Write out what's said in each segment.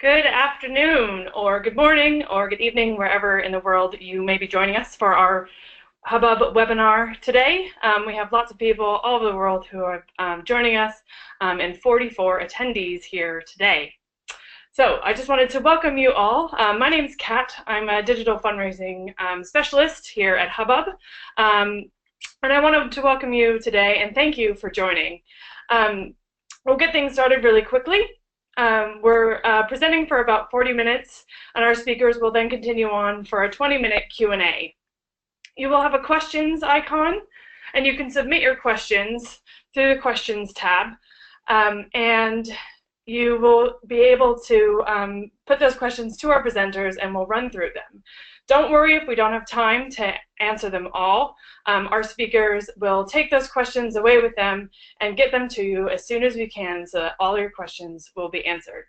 Good afternoon, or good morning, or good evening, wherever in the world you may be joining us for our Hubbub webinar today. We have lots of people all over the world who are joining us and 44 attendees here today. So I just wanted to welcome you all. My name is Kat. I'm a digital fundraising specialist here at Hubbub. And I wanted to welcome you today and thank you for joining. We'll get things started really quickly. We're presenting for about 40 minutes, and our speakers will then continue on for a 20-minute Q&A. You will have a questions icon, and you can submit your questions through the questions tab, and you will be able to put those questions to our presenters, and we'll run through them. Don't worry if we don't have time to answer them all. Our speakers will take those questions away with them and get them to you as soon as we can so that all your questions will be answered.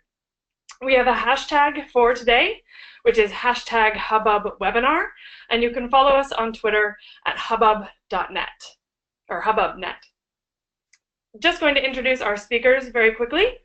We have a hashtag for today, which is hashtag HubbubWebinar, and you can follow us on Twitter at hubbub.net or hubbubnet. Just going to introduce our speakers very quickly.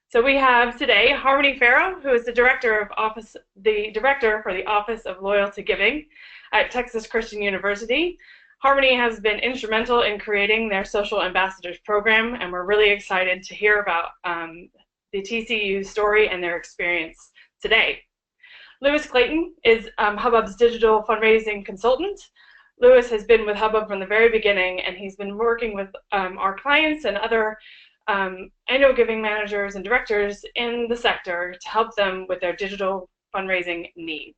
So we have today Harmonie Farrow, who is the director for the Office of Loyalty Giving at Texas Christian University. Harmonie has been instrumental in creating their Social Ambassadors program, and we're really excited to hear about the TCU story and their experience today. Lewis Clayton is Hubbub's digital fundraising consultant. Lewis has been with Hubbub from the very beginning, and he's been working with our clients and other annual giving managers and directors in the sector to help them with their digital fundraising needs.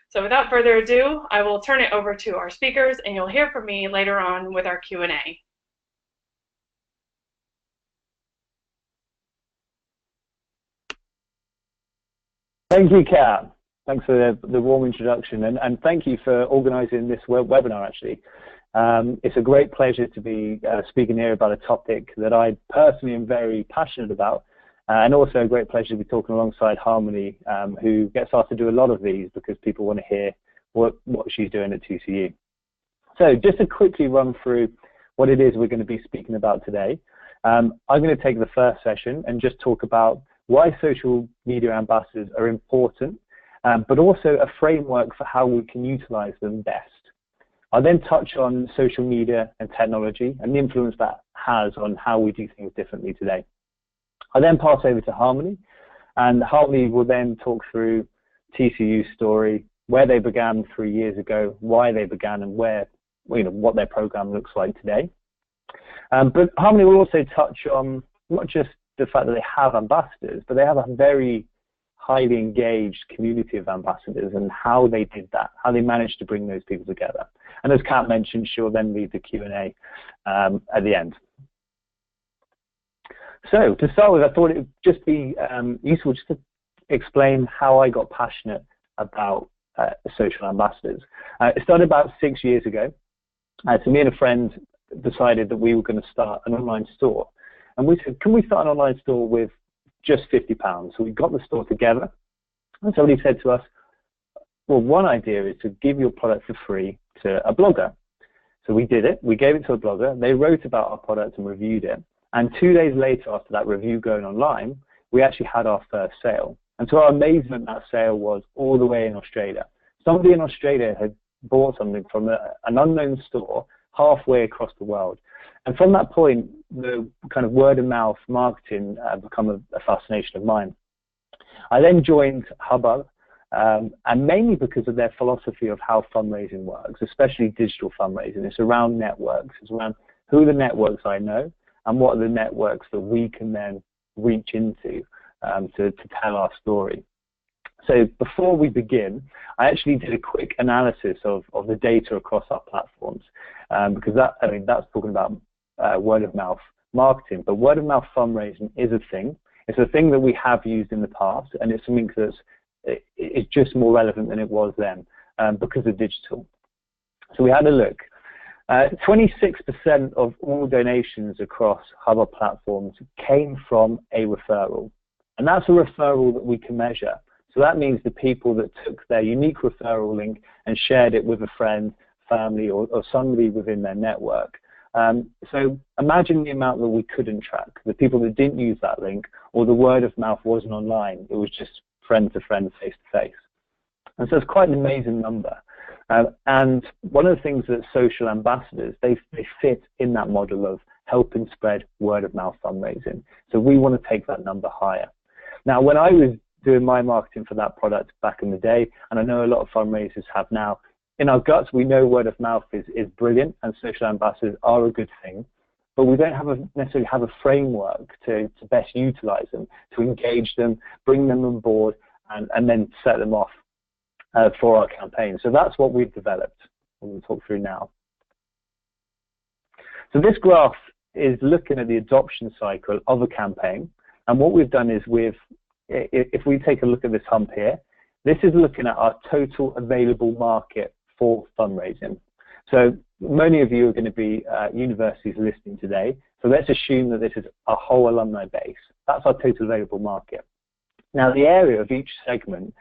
So without further ado, I will turn it over to our speakers, and you'll hear from me later on with our Q&A. Thank you, Kat. Thanks for the warm introduction, and thank you for organizing this webinar, actually. It's a great pleasure to be speaking here about a topic that I personally am very passionate about, and also a great pleasure to be talking alongside Harmonie, who gets asked to do a lot of these because people want to hear what she's doing at TCU. So just to quickly run through what it is we're going to be speaking about today, I'm going to take the first session and just talk about why social media ambassadors are important, but also a framework for how we can utilize them best. I'll then touch on social media and technology and the influence that has on how we do things differently today. I'll then pass over to Harmonie, and Harmonie will then talk through TCU's story, where they began 3 years ago, why they began, and what their program looks like today. But Harmonie will also touch on not just the fact that they have ambassadors, but they have a very highly engaged community of ambassadors and how they did that, how they managed to bring those people together. And as Kat mentioned, she'll then lead the Q&A at the end. So to start with, I thought it would just be useful just to explain how I got passionate about social ambassadors. It started about 6 years ago. So me and a friend decided that we were going to start an online store. And we said, can we start an online store with just £50? So we got the store together, and somebody said to us, well, one idea is to give your product for free to a blogger. So we did it. We gave it to a blogger. They wrote about our product and reviewed it. And 2 days later, after that review going online, we actually had our first sale. And to our amazement, that sale was all the way in Australia. Somebody in Australia had bought something from an unknown store halfway across the world. And from that point, the kind of word-of-mouth marketing become a fascination of mine. I then joined Hubbub, and mainly because of their philosophy of how fundraising works, especially digital fundraising. It's around networks. It's around who are the networks I know and what are the networks that we can then reach into to tell our story. So before we begin, I actually did a quick analysis of the data across our platforms, because that's talking about word-of-mouth marketing, but word-of-mouth fundraising is a thing. It's a thing that we have used in the past, and it's something it's just more relevant than it was then because of digital. So we had a look. 26% of all donations across Hubbub platforms came from a referral, and that's a referral that we can measure. So that means the people that took their unique referral link and shared it with a friend, family, or somebody within their network. So imagine the amount that we couldn't track, the people that didn't use that link, or the word of mouth wasn't online, it was just friend to friend, face to face. And so it's quite an amazing number. And one of the things that social ambassadors, they fit in that model of helping spread word of mouth fundraising. So we want to take that number higher. Now, when I was doing my marketing for that product back in the day, and I know a lot of fundraisers have now, in our guts, we know word of mouth is brilliant and social ambassadors are a good thing, but we don't necessarily have a framework to best utilize them, to engage them, bring them on board, and then set them off for our campaign. So that's what we've developed. We'll talk through now. So this graph is looking at the adoption cycle of a campaign. And what we've done is if we take a look at this hump here, this is looking at our total available market for fundraising. So many of you are going to be universities listening today. So let's assume that this is our whole alumni base. That's our total available market. Now, the area of each segment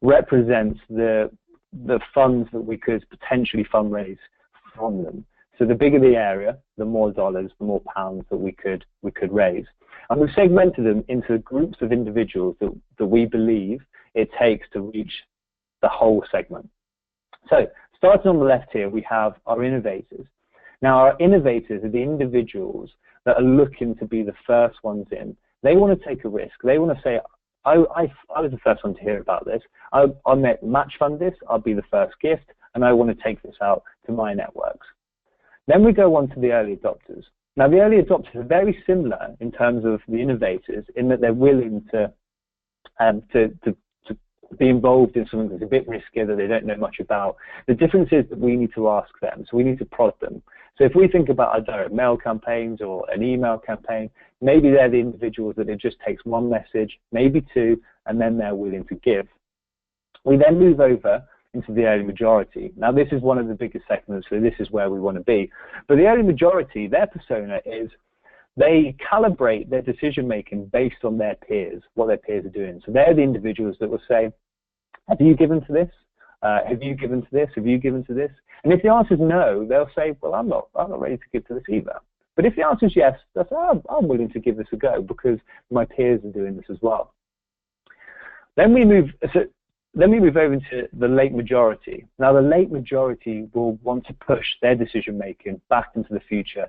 represents the funds that we could potentially fundraise from them. So the bigger the area, the more dollars, the more pounds that we could raise. And we've segmented them into groups of individuals that we believe it takes to reach the whole segment. So starting on the left here, we have our innovators. Now, our innovators are the individuals that are looking to be the first ones in. They want to take a risk. They want to say, I was the first one to hear about this. I match fund this. I'll be the first gift, and I want to take this out to my networks. Then we go on to the early adopters. Now, the early adopters are very similar in terms of the innovators in that they're willing to be involved in something that's a bit riskier that they don't know much about. The difference is that we need to ask them, so we need to prod them. So if we think about our direct mail campaigns or an email campaign, maybe they're the individuals that it just takes one message, maybe two, and then they're willing to give. We then move over into the early majority. Now, this is one of the biggest segments, so this is where we want to be. But the early majority, their persona is they calibrate their decision-making based on their peers, what their peers are doing. So they're the individuals that will say, have you given to this? Have you given to this? Have you given to this? And if the answer is no, they'll say, well, I'm not ready to give to this either. But if the answer is yes, they'll say, I'm willing to give this a go because my peers are doing this as well. Then we move over into the late majority. Now, the late majority will want to push their decision-making back into the future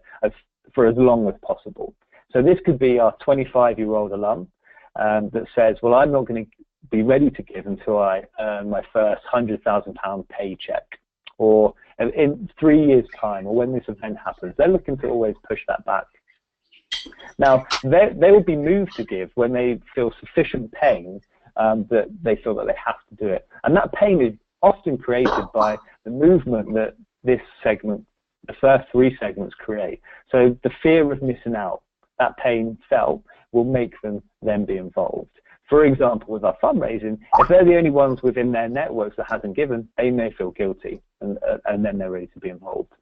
for as long as possible. So this could be our 25-year-old alum that says, well, I'm not going to be ready to give until I earn my first £100,000 paycheck, or in 3 years' time, or when this event happens. They're looking to always push that back. Now, they will be moved to give when they feel sufficient pain that they feel that they have to do it. And that pain is often created by the movement that this segment, the first three segments, create. So the fear of missing out, that pain felt, will make them then be involved. For example, with our fundraising, if they're the only ones within their networks that hasn't given, they may feel guilty, and then they're ready to be involved.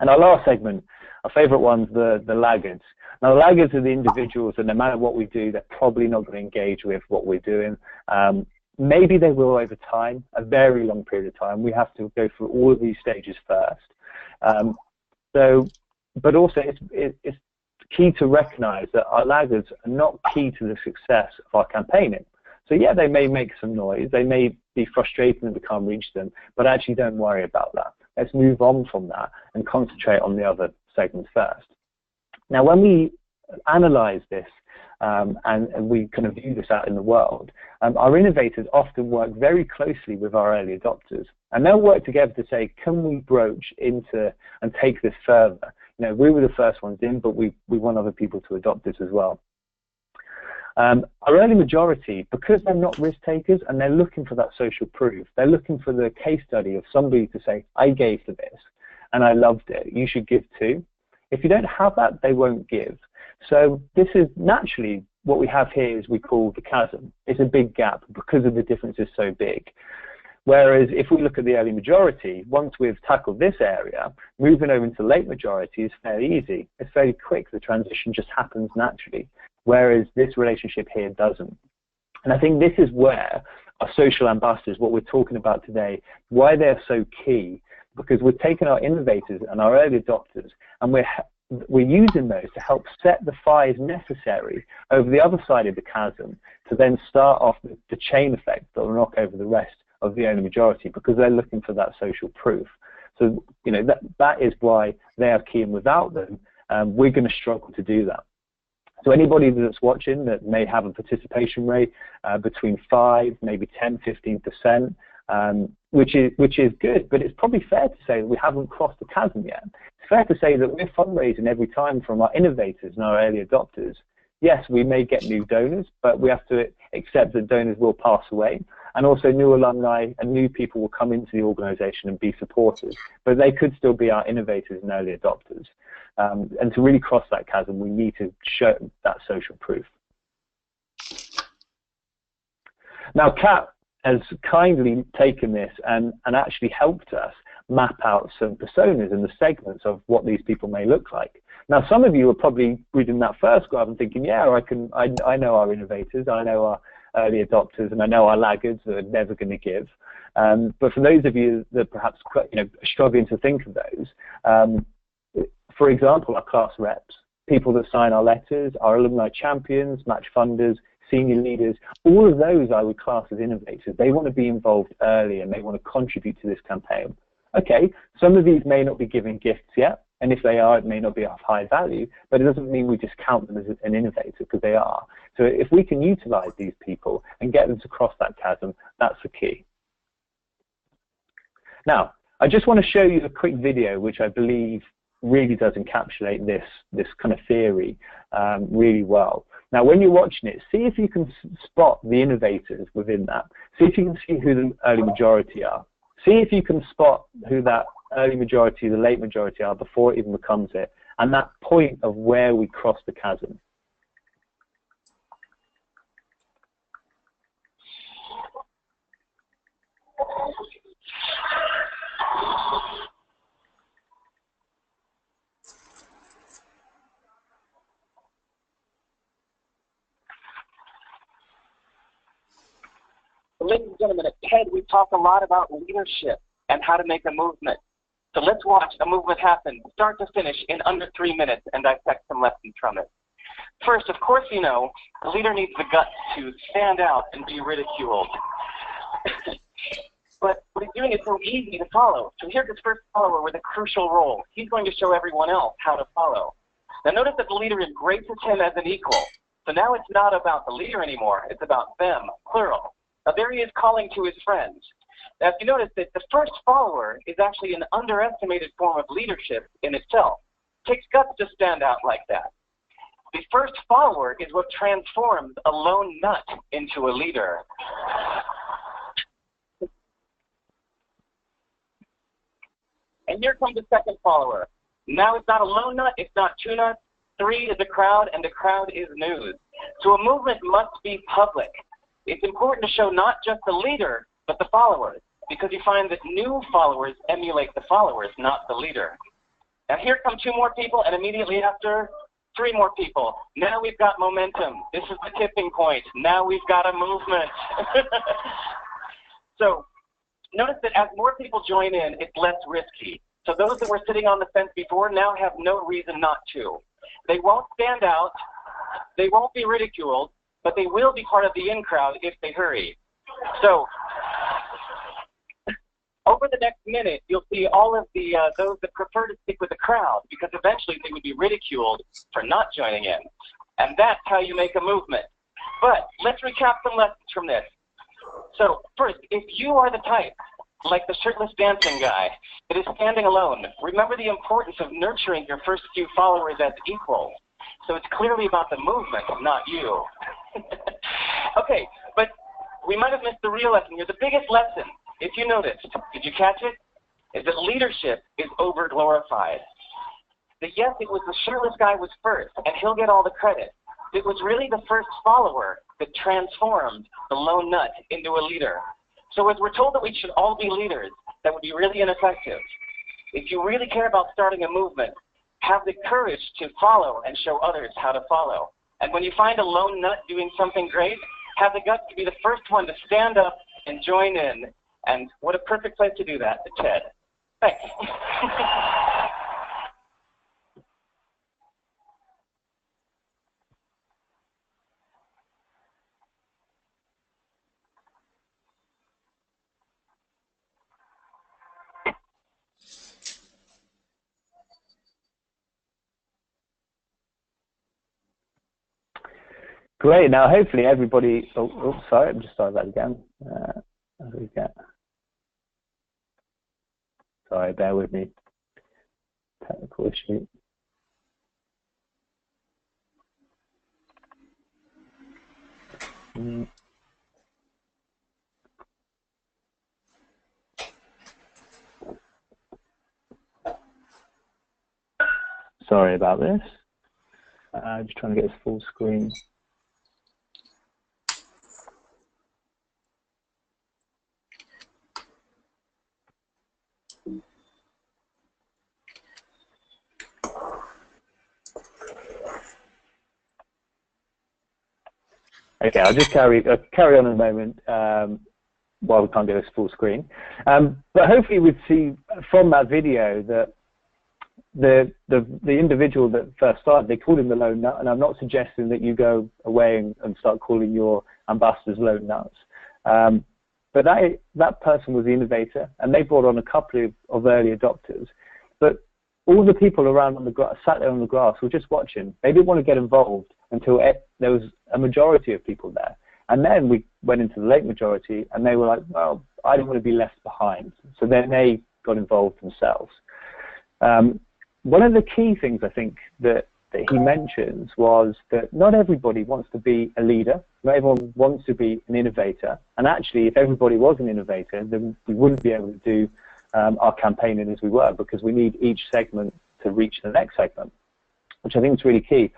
And our last segment, our favorite one's the laggards. Now, the laggards are the individuals that no matter what we do, they're probably not going to engage with what we're doing. Maybe they will over time, a very long period of time. We have to go through all of these stages first. But also, it's key to recognize that our laggards are not key to the success of our campaigning. So yeah, they may make some noise, they may be frustrated that we can't reach them, but actually don't worry about that. Let's move on from that and concentrate on the other segments first. Now, when we analyze this and we kind of view this out in the world, our innovators often work very closely with our early adopters, and they'll work together to say, can we broach into and take this further? You know, we were the first ones in, but we want other people to adopt this as well. Our early majority, because they're not risk takers and they're looking for that social proof, they're looking for the case study of somebody to say, I gave to this and I loved it, you should give too. If you don't have that, they won't give. So this is naturally what we have here is we call the chasm. It's a big gap because of the difference is so big. Whereas if we look at the early majority, once we've tackled this area, moving over into late majority is fairly easy. It's very quick. The transition just happens naturally, whereas this relationship here doesn't. And I think this is where our social ambassadors, what we're talking about today, why they're so key, because we're taking our innovators and our early adopters and we're using those to help set the fires necessary over the other side of the chasm to then start off the chain effect that will knock over the rest of the owner majority, because they're looking for that social proof. So, you know, that is why they are key, and without them, we're going to struggle to do that. So anybody that's watching that may have a participation rate between 5, maybe 10, 15%, which is good, but it's probably fair to say that we haven't crossed the chasm yet. It's fair to say that we're fundraising every time from our innovators and our early adopters. Yes, we may get new donors, but we have to accept that donors will pass away, and also new alumni and new people will come into the organization and be supporters, but they could still be our innovators and early adopters. And to really cross that chasm, we need to show that social proof. Now, Kat has kindly taken this and actually helped us map out some personas and the segments of what these people may look like. Now, some of you are probably reading that first graph and thinking, yeah, I know our innovators, I know our early adopters, and I know our laggards that are never going to give. But for those of you that perhaps are struggling to think of those, for example, our class reps, people that sign our letters, our alumni champions, match funders, senior leaders, all of those I would class as innovators. They want to be involved early and they want to contribute to this campaign. Okay, some of these may not be giving gifts yet, and if they are, it may not be of high value, but it doesn't mean we just count them as an innovator, because they are. So if we can utilize these people and get them to cross that chasm, that's the key. Now, I just want to show you a quick video which I believe really does encapsulate this kind of theory really well. Now, when you're watching it, see if you can spot the innovators within that. See if you can see who the early majority are. See if you can spot who that early majority, the late majority are before it even becomes it, and that point of where we cross the chasm. Ladies and gentlemen, at TED we talk a lot about leadership and how to make a movement. So let's watch a movement happen, start to finish, in under 3 minutes and dissect some lessons from it. First, of course, you know, the leader needs the guts to stand out and be ridiculed. But what he's doing is so easy to follow. So here's his first follower with a crucial role. He's going to show everyone else how to follow. Now notice that the leader embraces him as an equal. So now it's not about the leader anymore, it's about them, plural. Now there he is calling to his friends. Now if you notice that the first follower is actually an underestimated form of leadership in itself. It takes guts to stand out like that. The first follower is what transforms a lone nut into a leader. And here comes the second follower. Now it's not a lone nut, it's not 2 nuts, 3 is a crowd, and the crowd is news. So a movement must be public. It's important to show not just the leader, but the followers, because you find that new followers emulate the followers, not the leader. Now here come 2 more people, and immediately after, 3 more people. Now we've got momentum. This is the tipping point. Now we've got a movement. So notice that as more people join in, it's less risky. So those that were sitting on the fence before now have no reason not to. They won't stand out. They won't be ridiculed, but they will be part of the in crowd if they hurry. So over the next minute, you'll see all of the those that prefer to stick with the crowd, because eventually they would be ridiculed for not joining in. And that's how you make a movement. But let's recap some lessons from this. So first, if you are the type, like the shirtless dancing guy, that is standing alone, remember the importance of nurturing your first few followers as equals. So it's clearly about the movement, not you. Okay, but we might have missed the real lesson here. The biggest lesson, if you noticed, did you catch it? Is that leadership is over-glorified. That yes, it was the shirtless guy was first, and he'll get all the credit. It was really the first follower that transformed the lone nut into a leader. So as we're told that we should all be leaders, that would be really ineffective. If you really care about starting a movement, have the courage to follow and show others how to follow. And when you find a lone nut doing something great, have the guts to be the first one to stand up and join in. And what a perfect place to do that, the TED. Thanks. Great. Now, hopefully everybody, oh, sorry, I'm just starting that again. How do we get? Sorry, bear with me. Technical issue. Sorry about this. Just trying to get this full screen. Okay, I'll just carry on a moment while we can't get this full screen. But hopefully we'd see from that video that the individual that first started, they called him the lone nut, and I'm not suggesting that you go away and start calling your ambassadors lone nuts. But that person was the innovator, and they brought on a couple of early adopters. But all the people around on the sat there on the grass were just watching. They didn't want to get involved until there was a majority of people there. And then we went into the late majority, and they were like, well, I don't want to be left behind. So then they got involved themselves. One of the key things I think that he mentions was that not everybody wants to be a leader. Not everyone wants to be an innovator. And actually, if everybody was an innovator, then we wouldn't be able to do our campaigning as we were, because we need each segment to reach the next segment, which I think is really key.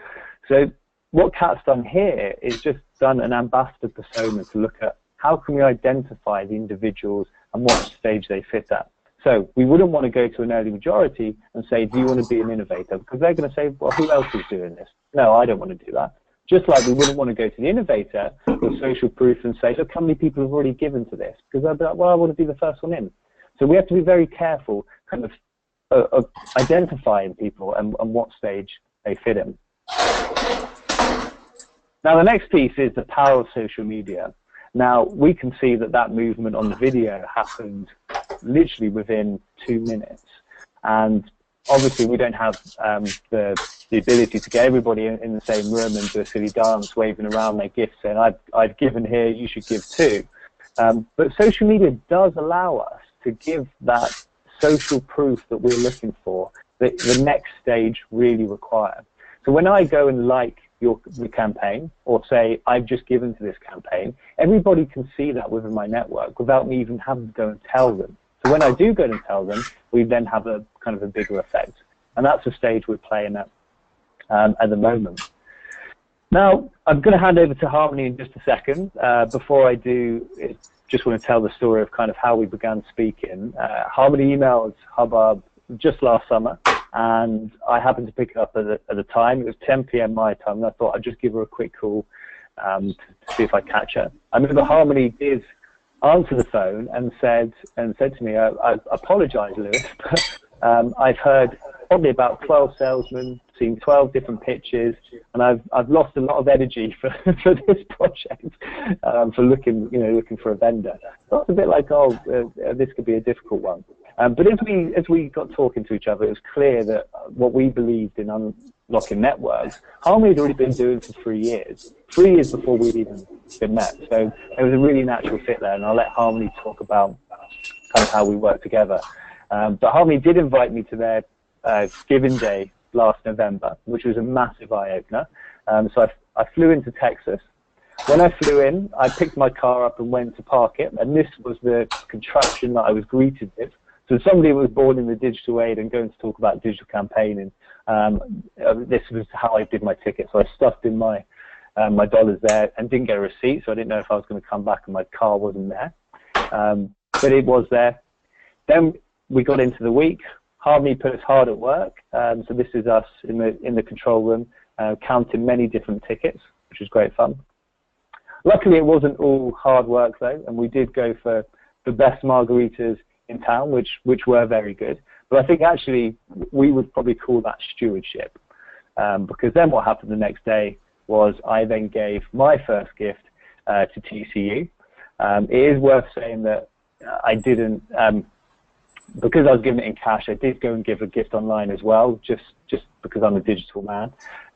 So what Kat's done here is just done an ambassador persona to look at how can we identify the individuals and what stage they fit at. So we wouldn't want to go to an early majority and say, do you want to be an innovator? Because they're going to say, well, who else is doing this? No, I don't want to do that. Just like we wouldn't want to go to the innovator with social proof and say, look how many people have already given to this. Because they'll be like, well, I want to be the first one in. So we have to be very careful kind of identifying people and what stage they fit in. Now, the next piece is the power of social media. Now, we can see that movement on the video happened literally within 2 minutes. And obviously, we don't have the ability to get everybody in the same room and do a silly dance, waving around their gifts, saying, I've given here, you should give too. But social media does allow us to give that social proof that we're looking for, that the next stage really requires. So when I go and like the campaign, or say I've just given to this campaign, everybody can see that within my network without me even having to go and tell them. So when I do go and tell them, we then have a kind of a bigger effect, and that's the stage we're playing at the moment. Now I'm going to hand over to Harmonie in just a second. Before I do, I just want to tell the story of kind of how we began speaking. Harmonie emailed Hubbub just last summer, and I happened to pick it up at the time. It was 10 p.m. my time, and I thought I'd just give her a quick call to see if I catch her. I remember Harmonie did answer the phone and said to me, I apologize, Lewis, but I've heard probably about 12 salesmen, seen 12 different pitches, and I've lost a lot of energy for this project, for looking for a vendor. So it's a bit like, this could be a difficult one. But as we got talking to each other, it was clear that what we believed in unlocking networks, Harmonie had already been doing for 3 years. 3 years before we'd even been met. So it was a really natural fit there, and I'll let Harmonie talk about kind of how we work together. But Harmonie did invite me to their Giving Day last November, which was a massive eye-opener. So I flew into Texas. When I flew in, I picked my car up and went to park it, and this was the contraption that I was greeted with. So somebody who was born in the digital age and going to talk about digital campaigning, this was how I did my ticket. So I stuffed in my dollars there and didn't get a receipt, so I didn't know if I was going to come back and my car wasn't there. But it was there. Then we got into the week. Harmonie put us hard at work. So this is us in the control room, counting many different tickets, which was great fun. Luckily, it wasn't all hard work though, and we did go for the best margaritas in town, which were very good. But I think actually we would probably call that stewardship, because then what happened the next day was I then gave my first gift to TCU. It is worth saying that I didn't, because I was giving it in cash, I did go and give a gift online as well, just because I'm a digital man.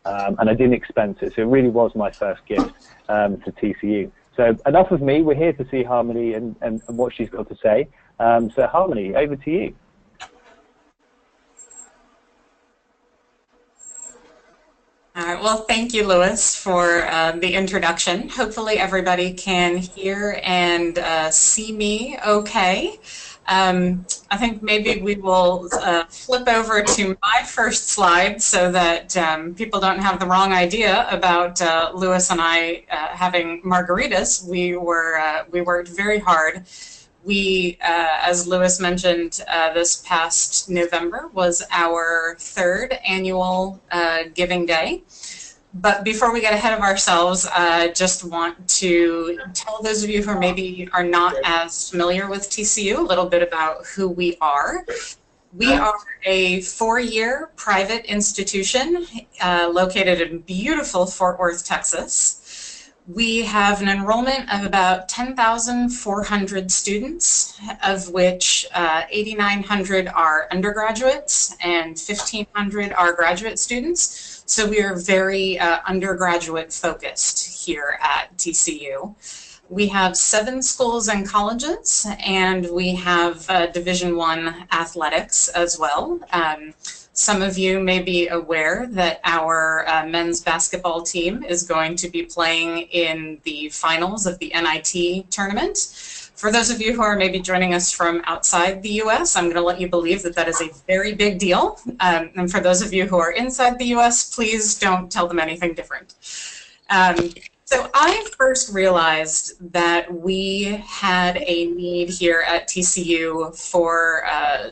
and I didn't expense it. So it really was my first gift to TCU. So enough of me. We're here to see Harmonie and what she's got to say. So Harmonie, over to you. All right, well, thank you, Lewis, for the introduction. Hopefully everybody can hear and see me okay. I think maybe we will flip over to my first slide so that people don't have the wrong idea about Lewis and I having margaritas. We worked very hard. We, as Lewis mentioned, this past November was our 3rd annual Giving Day. But before we get ahead of ourselves, I just want to tell those of you who maybe are not as familiar with TCU a little bit about who we are. We are a 4-year private institution located in beautiful Fort Worth, Texas. We have an enrollment of about 10,400 students, of which 8,900 are undergraduates and 1,500 are graduate students. So we are very undergraduate focused here at TCU. We have 7 schools and colleges, and we have Division I athletics as well. Some of you may be aware that our men's basketball team is going to be playing in the finals of the NIT tournament. For those of you who are maybe joining us from outside the US, I'm going to let you believe that that is a very big deal. And for those of you who are inside the US, please don't tell them anything different. So I first realized that we had a need here at TCU for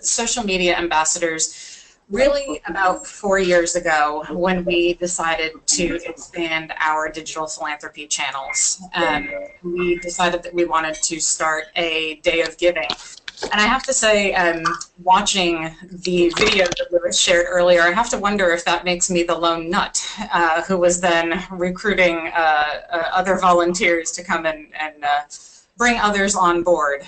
social media ambassadors really about 4 years ago when we decided to expand our digital philanthropy channels. We decided that we wanted to start a day of giving. And I have to say, watching the video that Lewis shared earlier, I have to wonder if that makes me the lone nut who was then recruiting other volunteers to come and bring others on board.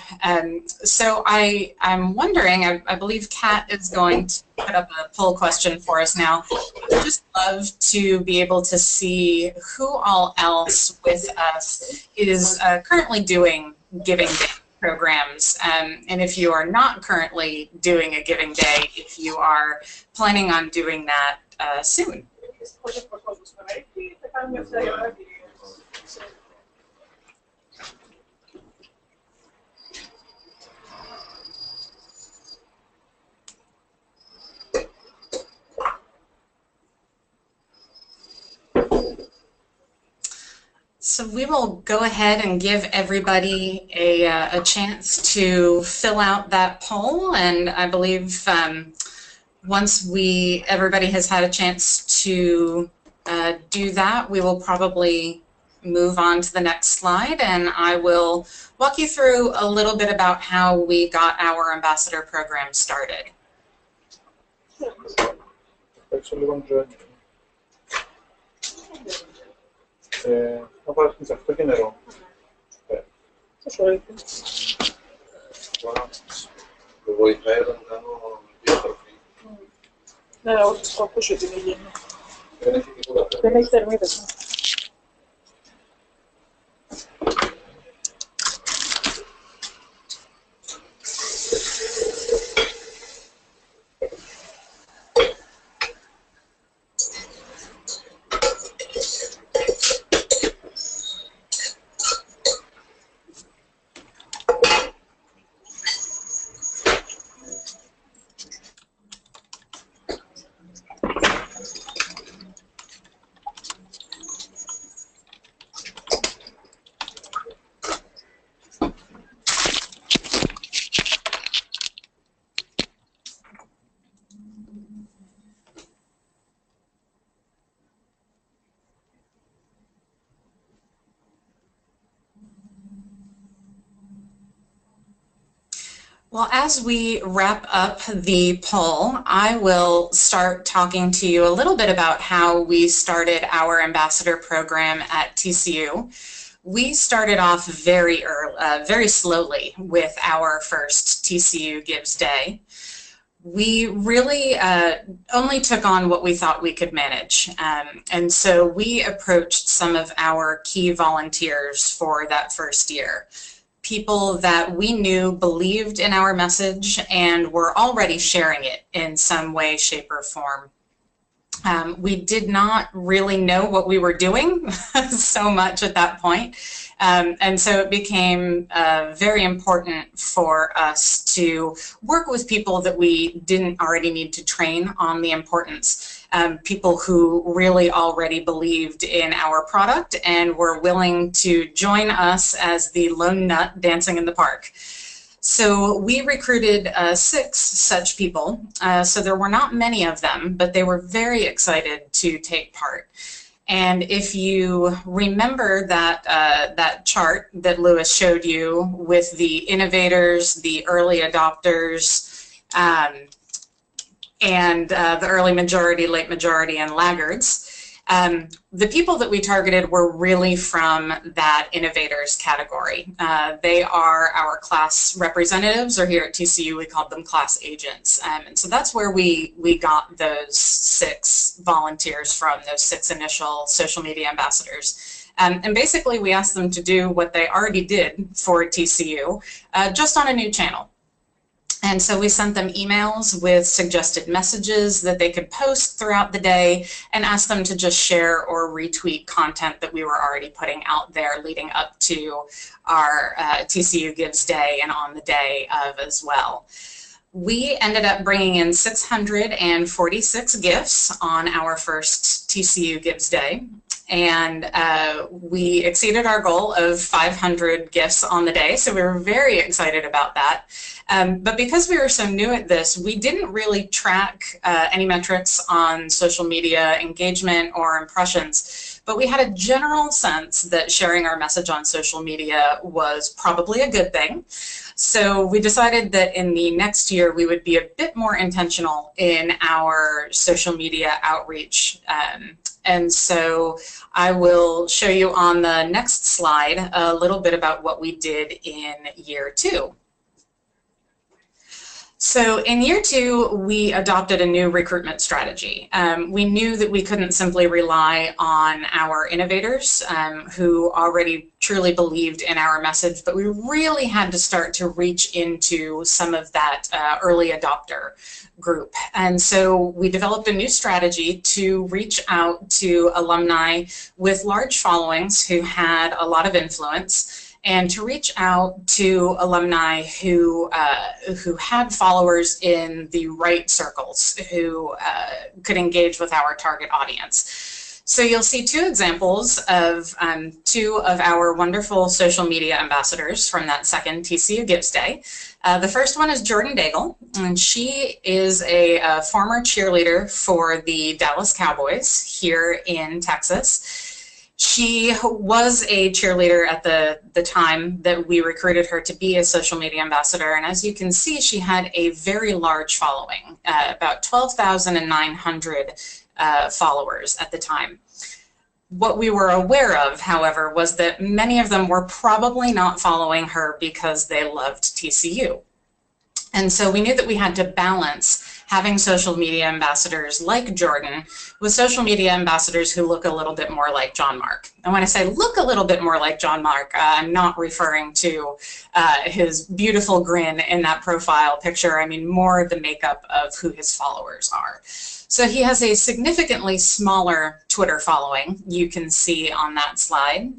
So I'm wondering, I believe Kat is going to put up a poll question for us now. I'd just love to be able to see who all else with us is currently doing Giving Day programs. And if you are not currently doing a Giving Day, if you are planning on doing that soon. So we will go ahead and give everybody a chance to fill out that poll, and I believe once everybody has had a chance to do that, we will probably move on to the next slide, and I will walk you through a little bit about how we got our ambassador program started. Well, as we wrap up the poll, I will start talking to you a little bit about how we started our ambassador program at TCU. We started off very early, very slowly with our first TCU Gives Day. we really only took on what we thought we could manage. And so we approached some of our key volunteers for that first year. People that we knew believed in our message and were already sharing it in some way, shape, or form. We did not really know what we were doing so much at that point. And so it became very important for us to work with people that we didn't already need to train on the importance. People who really already believed in our product and were willing to join us as the lone nut dancing in the park. So we recruited 6 such people. So there were not many of them, but they were very excited to take part. And if you remember that, that chart that Lewis showed you with the innovators, the early adopters, and the early majority, late majority, and laggards, the people that we targeted were really from that innovators category. They are our class representatives, or here at TCU we called them class agents. And so that's where we got those 6 volunteers from, those 6 initial social media ambassadors. And basically we asked them to do what they already did for TCU, just on a new channel. And so we sent them emails with suggested messages that they could post throughout the day and asked them to just share or retweet content that we were already putting out there leading up to our TCU Gives Day and on the day of as well. We ended up bringing in 646 gifts on our first TCU Gives Day. And we exceeded our goal of 500 gifts on the day, so we were very excited about that. But because we were so new at this, we didn't really track any metrics on social media engagement or impressions, but we had a general sense that sharing our message on social media was probably a good thing. So we decided that in the next year we would be a bit more intentional in our social media outreach. And so I will show you on the next slide a little bit about what we did in year 2. So in year 2, we adopted a new recruitment strategy. We knew that we couldn't simply rely on our innovators who already truly believed in our message, but we really had to start to reach into some of that early adopter group. And so we developed a new strategy to reach out to alumni with large followings who had a lot of influence, and to reach out to alumni who had followers in the right circles, who could engage with our target audience. So you'll see 2 examples of 2 of our wonderful social media ambassadors from that second TCU Gifts Day. The first one is Jordan Daigle, and she is a former cheerleader for the Dallas Cowboys here in Texas. She was a cheerleader at the time that we recruited her to be a social media ambassador, and as you can see, she had a very large following, about 12,900 followers at the time. What we were aware of, however, was that many of them were probably not following her because they loved TCU. And so we knew that we had to balance having social media ambassadors like Jordan with social media ambassadors who look a little bit more like John Mark. And when I say look a little bit more like John Mark, I'm not referring to his beautiful grin in that profile picture. I mean more the makeup of who his followers are. So he has a significantly smaller Twitter following, you can see on that slide,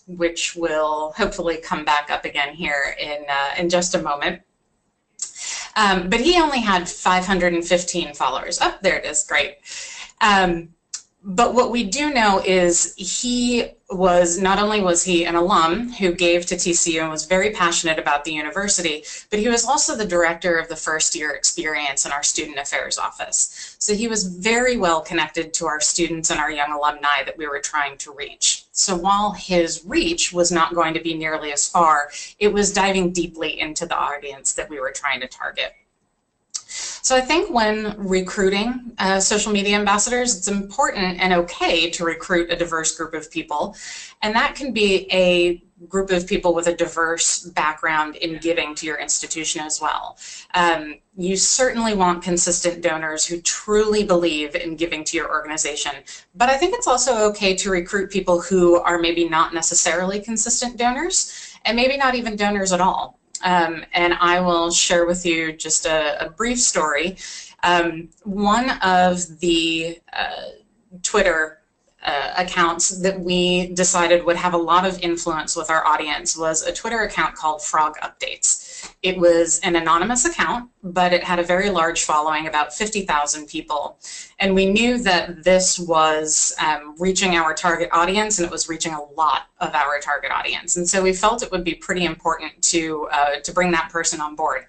which will hopefully come back up again here in just a moment. But he only had 515 followers. Oh, there it is, great. But what we do know is he was, not only was he an alum who gave to TCU and was very passionate about the university, but he was also the director of the first year experience in our student affairs office. So he was very well connected to our students and our young alumni that we were trying to reach. So while his reach was not going to be nearly as far, it was diving deeply into the audience that we were trying to target. So I think when recruiting social media ambassadors, it's important and okay to recruit a diverse group of people. And that can be a group of people with a diverse background in giving to your institution as well. You certainly want consistent donors who truly believe in giving to your organization. But I think it's also okay to recruit people who are maybe not necessarily consistent donors and maybe not even donors at all. And I will share with you just a brief story. One of the Twitter accounts that we decided would have a lot of influence with our audience was a Twitter account called Frog Updates. It was an anonymous account, but it had a very large following, about 50,000 people. And we knew that this was reaching our target audience, and it was reaching a lot of our target audience. And so we felt it would be pretty important to bring that person on board.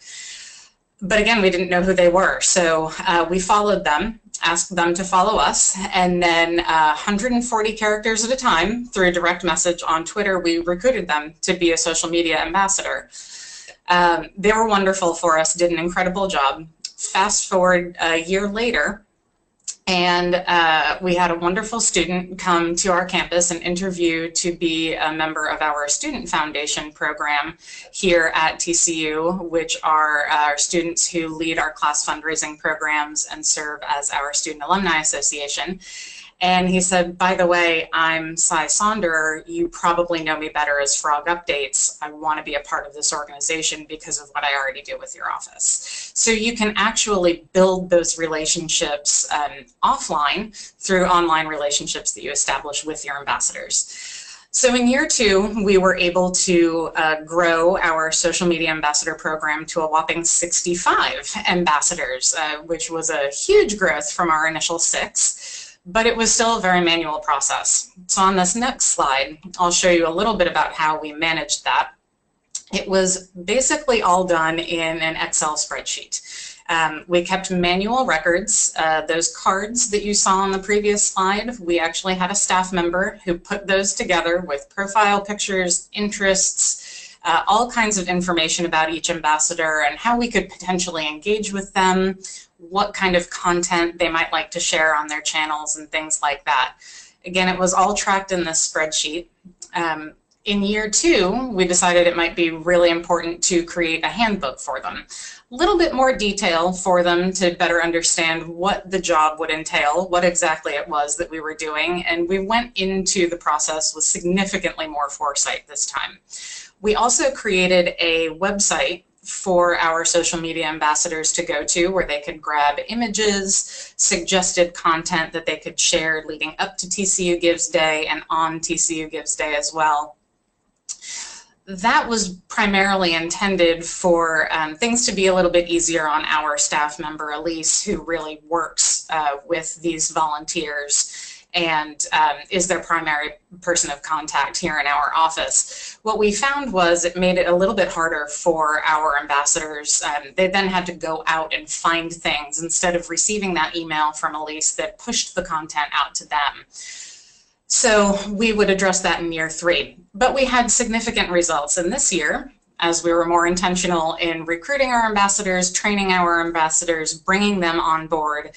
But again, we didn't know who they were. So we followed them, asked them to follow us, and then 140 characters at a time through a direct message on Twitter, we recruited them to be a social media ambassador. They were wonderful for us, did an incredible job. Fast forward a year later, and we had a wonderful student come to our campus and interview to be a member of our Student Foundation program here at TCU, which are our students who lead our class fundraising programs and serve as our Student Alumni Association. And he said, by the way, I'm Cy Sonder. You probably know me better as Frog Updates. I want to be a part of this organization because of what I already do with your office. So you can actually build those relationships offline through online relationships that you establish with your ambassadors. So in year 2, we were able to grow our social media ambassador program to a whopping 65 ambassadors, which was a huge growth from our initial 6. But it was still a very manual process. So on this next slide, I'll show you a little bit about how we managed that. It was basically all done in an Excel spreadsheet. We kept manual records. Those cards that you saw on the previous slide, we actually had a staff member who put those together with profile pictures, interests, all kinds of information about each ambassador and how we could potentially engage with them, what kind of content they might like to share on their channels and things like that. Again, it was all tracked in this spreadsheet. In year 2, we decided it might be really important to create a handbook for them. A little bit more detail for them to better understand what the job would entail, what exactly it was that we were doing, and we went into the process with significantly more foresight this time. We also created a website for our social media ambassadors to go to where they could grab images, suggested content that they could share leading up to TCU Gives Day and on TCU Gives Day as well. That was primarily intended for things to be a little bit easier on our staff member, Elise, who really works with these volunteers and is their primary person of contact here in our office. What we found was it made it a little bit harder for our ambassadors. They then had to go out and find things instead of receiving that email from Elise that pushed the content out to them. So we would address that in year 3. But we had significant results in this year as we were more intentional in recruiting our ambassadors, training our ambassadors, bringing them on board.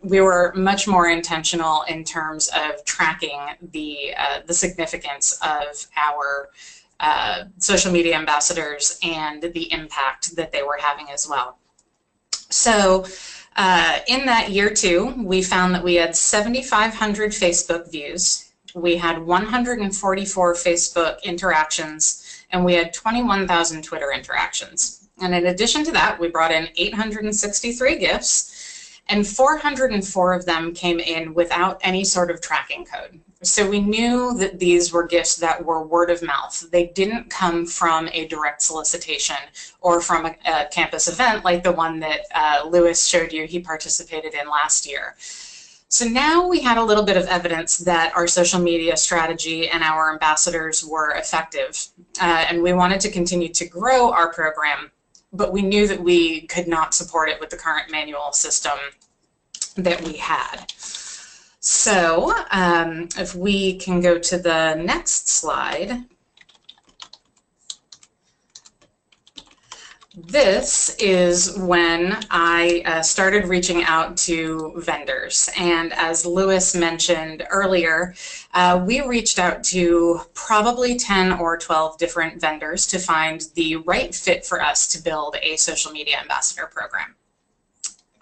We were much more intentional in terms of tracking the significance of our social media ambassadors and the impact that they were having as well. So in that year 2, we found that we had 7,500 Facebook views, we had 144 Facebook interactions, and we had 21,000 Twitter interactions. And in addition to that, we brought in 863 gifts, and 404 of them came in without any sort of tracking code. So we knew that these were gifts that were word of mouth. They didn't come from a direct solicitation or from a campus event like the one that Lewis showed you he participated in last year. So now we had a little bit of evidence that our social media strategy and our ambassadors were effective, and we wanted to continue to grow our program, but we knew that we could not support it with the current manual system that we had. So if we can go to the next slide. This is when I started reaching out to vendors. And as Lewis mentioned earlier, we reached out to probably 10 or 12 different vendors to find the right fit for us to build a social media ambassador program.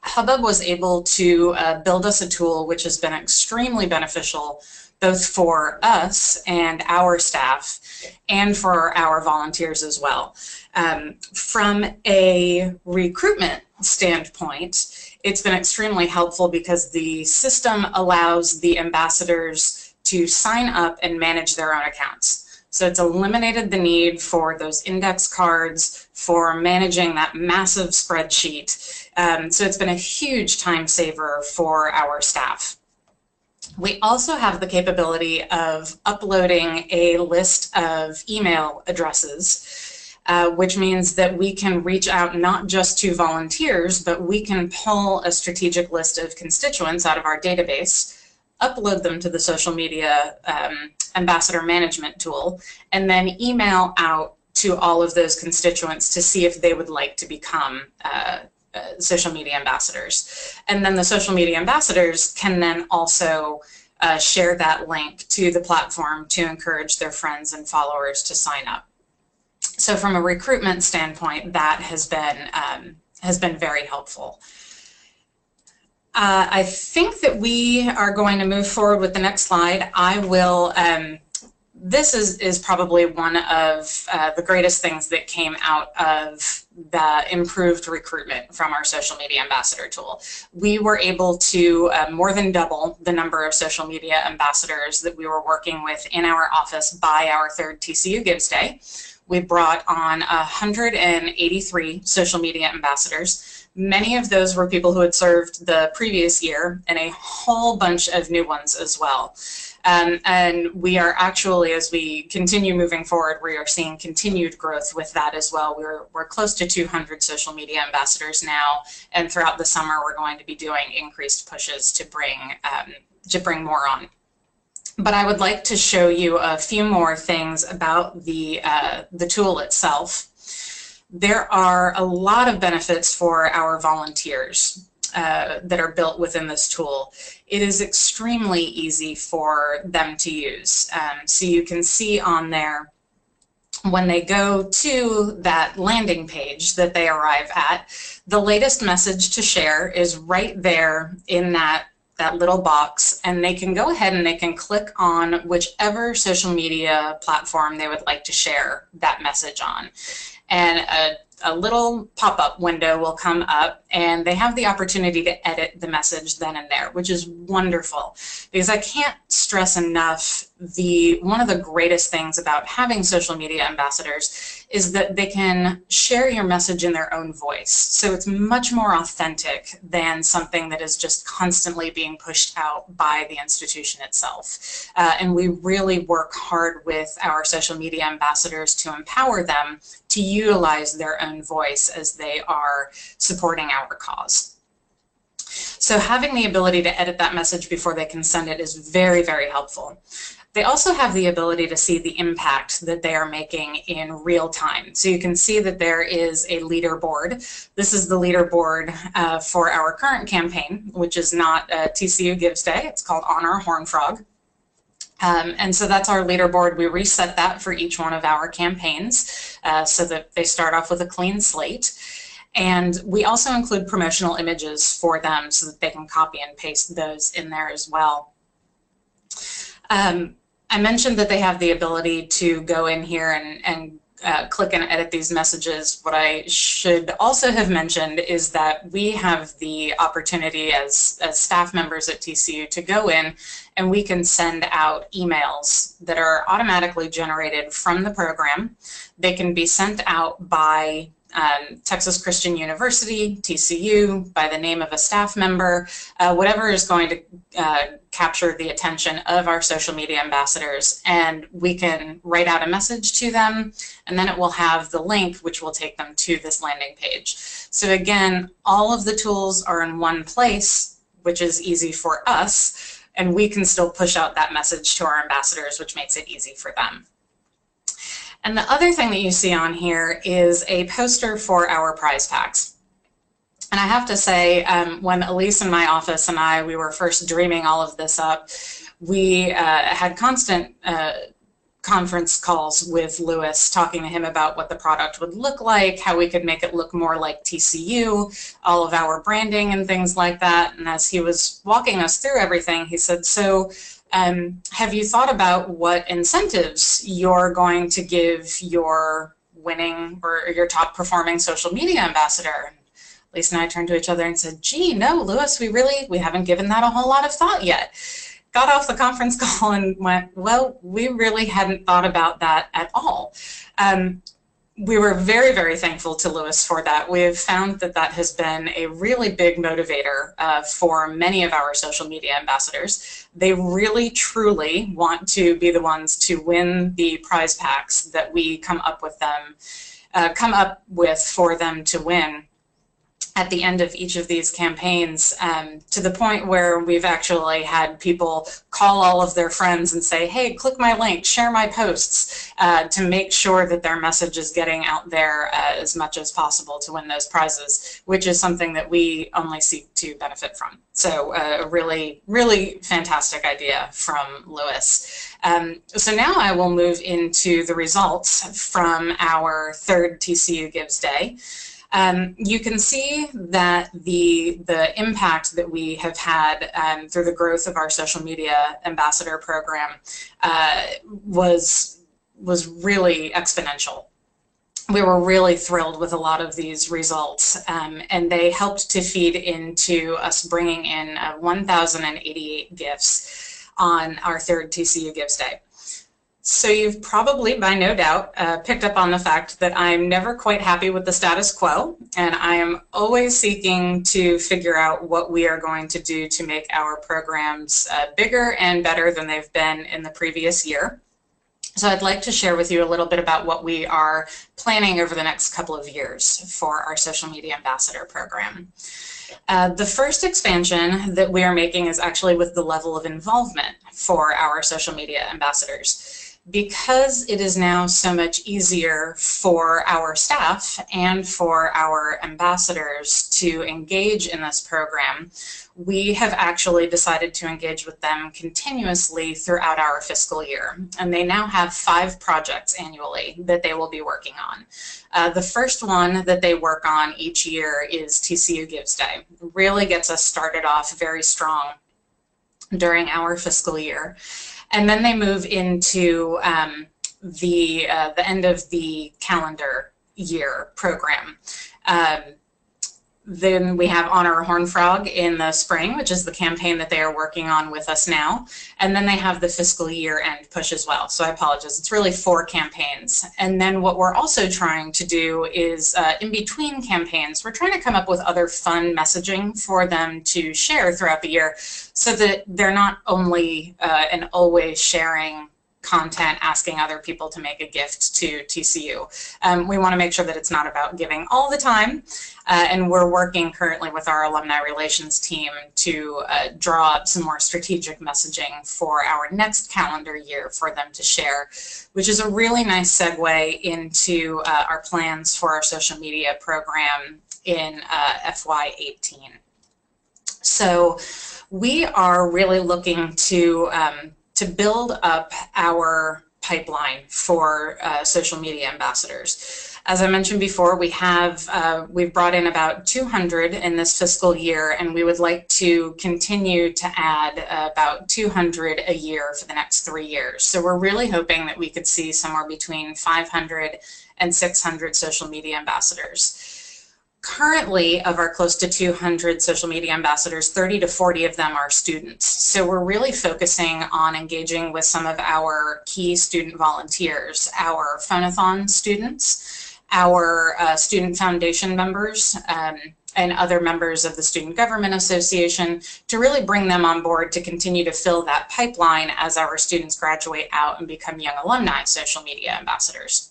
Hubbub was able to build us a tool which has been extremely beneficial both for us and our staff and for our volunteers as well. From a recruitment standpoint, it's been extremely helpful because the system allows the ambassadors to sign up and manage their own accounts. So it's eliminated the need for those index cards, for managing that massive spreadsheet. So it's been a huge time saver for our staff. We also have the capability of uploading a list of email addresses, which means that we can reach out not just to volunteers, but we can pull a strategic list of constituents out of our database, upload them to the social media ambassador management tool, and then email out to all of those constituents to see if they would like to become social media ambassadors. And then the social media ambassadors can then also share that link to the platform to encourage their friends and followers to sign up. So from a recruitment standpoint, that has been very helpful. I think that we are going to move forward with the next slide. I will this is probably one of the greatest things that came out of the improved recruitment from our social media ambassador tool. We were able to more than double the number of social media ambassadors that we were working with in our office by our third TCU Gifts Day. We brought on 183 social media ambassadors. Many of those were people who had served the previous year, and a whole bunch of new ones as well. And we are actually, as we continue moving forward, we are seeing continued growth with that as well. We're close to 200 social media ambassadors now, and throughout the summer we're going to be doing increased pushes to bring more on. But I would like to show you a few more things about the tool itself. There are a lot of benefits for our volunteers that are built within this tool. It is extremely easy for them to use. So you can see on there, when they go to that landing page that they arrive at, the latest message to share is right there in that little box, and they can go ahead and they can click on whichever social media platform they would like to share that message on. And a little pop-up window will come up, and they have the opportunity to edit the message then and there, which is wonderful, because I can't stress enough one of the greatest things about having social media ambassadors is that they can share your message in their own voice. So it's much more authentic than something that is just constantly being pushed out by the institution itself. And we really work hard with our social media ambassadors to empower them to utilize their own voice as they are supporting our cause. So having the ability to edit that message before they can send it is very, very helpful. They also have the ability to see the impact that they are making in real time. So you can see that there is a leaderboard. This is the leaderboard for our current campaign, which is not TCU Gifts Day. It's called Honor Horn Frog. And so that's our leaderboard. We reset that for each one of our campaigns so that they start off with a clean slate. And we also include promotional images for them so that they can copy and paste those in there as well. I mentioned that they have the ability to go in here and click and edit these messages. What I should also have mentioned is that we have the opportunity as staff members at TCU to go in and we can send out emails that are automatically generated from the program. They can be sent out by Texas Christian University, TCU, by the name of a staff member, whatever is going to capture the attention of our social media ambassadors, and we can write out a message to them, and then it will have the link which will take them to this landing page. So again, all of the tools are in one place, which is easy for us, and we can still push out that message to our ambassadors, which makes it easy for them. And the other thing that you see on here is a poster for our prize packs. And I have to say, when Elise in my office and we were first dreaming all of this up, we had constant conference calls with Lewis, talking to him about what the product would look like, how we could make it look more like TCU, all of our branding and things like that. And as he was walking us through everything, he said, so have you thought about what incentives you're going to give your winning or your top performing social media ambassador? Lisa and I turned to each other and said, gee, no, Lewis, we haven't given that a whole lot of thought yet. Got off the conference call and went, well, we really hadn't thought about that at all. We were very, very thankful to Lewis for that. We have found that that has been a really big motivator for many of our social media ambassadors. They really, truly want to be the ones to win the prize packs that we come up with for them to win at the end of each of these campaigns, to the point where we've actually had people call all of their friends and say, hey, click my link, share my posts, to make sure that their message is getting out there as much as possible to win those prizes, which is something that we only seek to benefit from. So a really, really fantastic idea from Lewis. So now I will move into the results from our third TCU Gives Day. You can see that the impact that we have had through the growth of our social media ambassador program was really exponential. We were really thrilled with a lot of these results, and they helped to feed into us bringing in 1,088 gifts on our third TCU Gives Day. So you've probably, by no doubt, picked up on the fact that I'm never quite happy with the status quo, and I am always seeking to figure out what we are going to do to make our programs bigger and better than they've been in the previous year. So I'd like to share with you a little bit about what we are planning over the next couple of years for our social media ambassador program. The first expansion that we are making is actually with the level of involvement for our social media ambassadors. Because it is now so much easier for our staff and for our ambassadors to engage in this program, we have actually decided to engage with them continuously throughout our fiscal year. And they now have 5 projects annually that they will be working on. The first one that they work on each year is TCU Gives Day. It really gets us started off very strong during our fiscal year. And then they move into the end of the calendar year program. Then we have Honor a Horned Frog in the spring, which is the campaign that they are working on with us now. And then they have the fiscal year end push as well. So I apologize, it's really 4 campaigns. And then what we're also trying to do is in between campaigns, we're trying to come up with other fun messaging for them to share throughout the year so that they're not only and always sharing content asking other people to make a gift to TCU. We want to make sure that it's not about giving all the time, and we're working currently with our alumni relations team to draw up some more strategic messaging for our next calendar year for them to share, which is a really nice segue into our plans for our social media program in FY18. So we are really looking to build up our pipeline for social media ambassadors. As I mentioned before, we've brought in about 200 in this fiscal year, and we would like to continue to add about 200 a year for the next 3 years. So we're really hoping that we could see somewhere between 500 and 600 social media ambassadors. Currently, of our close to 200 social media ambassadors, 30 to 40 of them are students. So we're really focusing on engaging with some of our key student volunteers, our Phonathon students, our student foundation members, and other members of the Student Government Association, to really bring them on board to continue to fill that pipeline as our students graduate out and become young alumni social media ambassadors.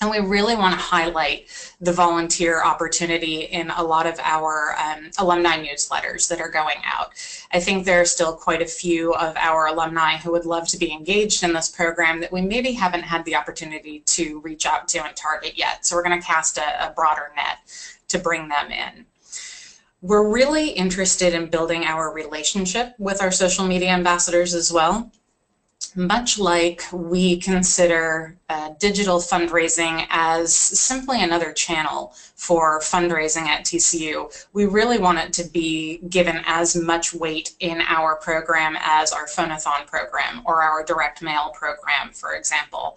And we really want to highlight the volunteer opportunity in a lot of our alumni newsletters that are going out. I think there are still quite a few of our alumni who would love to be engaged in this program that we maybe haven't had the opportunity to reach out to and target yet. So we're going to cast a broader net to bring them in. We're really interested in building our relationship with our social media ambassadors as well. Much like we consider digital fundraising as simply another channel for fundraising at TCU, we really want it to be given as much weight in our program as our phone-a-thon program or our direct mail program, for example.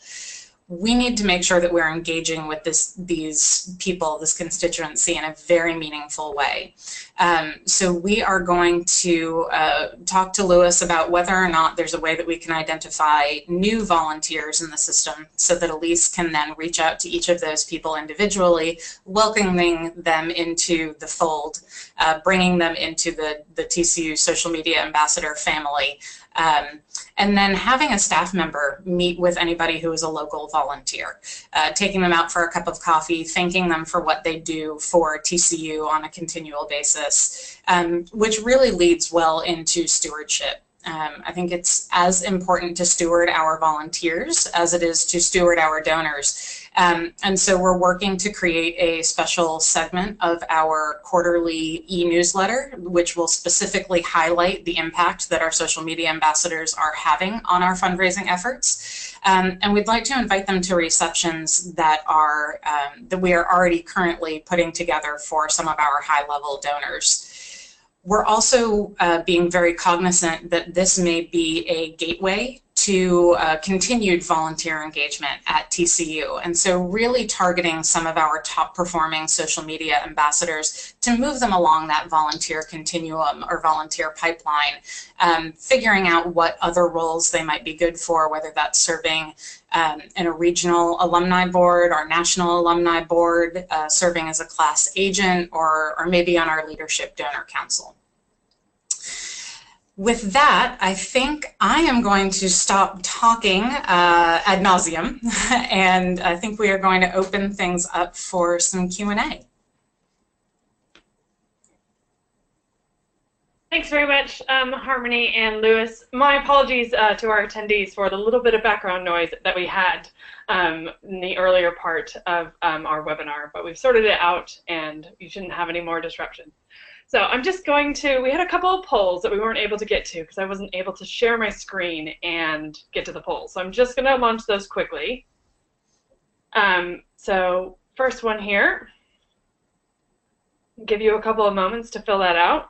We need to make sure that we're engaging with these people, this constituency, in a very meaningful way. So we are going to talk to Lewis about whether or not there's a way that we can identify new volunteers in the system so that Elise can then reach out to each of those people individually, welcoming them into the fold, bringing them into the TCU social media ambassador family. And then having a staff member meet with anybody who is a local volunteer, taking them out for a cup of coffee, thanking them for what they do for TCU on a continual basis, which really leads well into stewardship. I think it's as important to steward our volunteers as it is to steward our donors. And so we're working to create a special segment of our quarterly e-newsletter, which will specifically highlight the impact that our social media ambassadors are having on our fundraising efforts. And we'd like to invite them to receptions that we are already currently putting together for some of our high-level donors. We're also being very cognizant that this may be a gateway to continued volunteer engagement at TCU. And so really targeting some of our top performing social media ambassadors to move them along that volunteer continuum or volunteer pipeline, figuring out what other roles they might be good for, whether that's serving in a regional alumni board or national alumni board, serving as a class agent, or maybe on our leadership donor council. With that, I think I am going to stop talking ad nauseum, and I think we are going to open things up for some Q&A. Thanks very much, Harmonie and Lewis. My apologies to our attendees for the little bit of background noise that we had in the earlier part of our webinar, but we've sorted it out and you shouldn't have any more disruption. So I'm just going to, we had a couple of polls that we weren't able to get to because I wasn't able to share my screen and get to the polls. So I'm just going to launch those quickly. So first one here, give you a couple of moments to fill that out.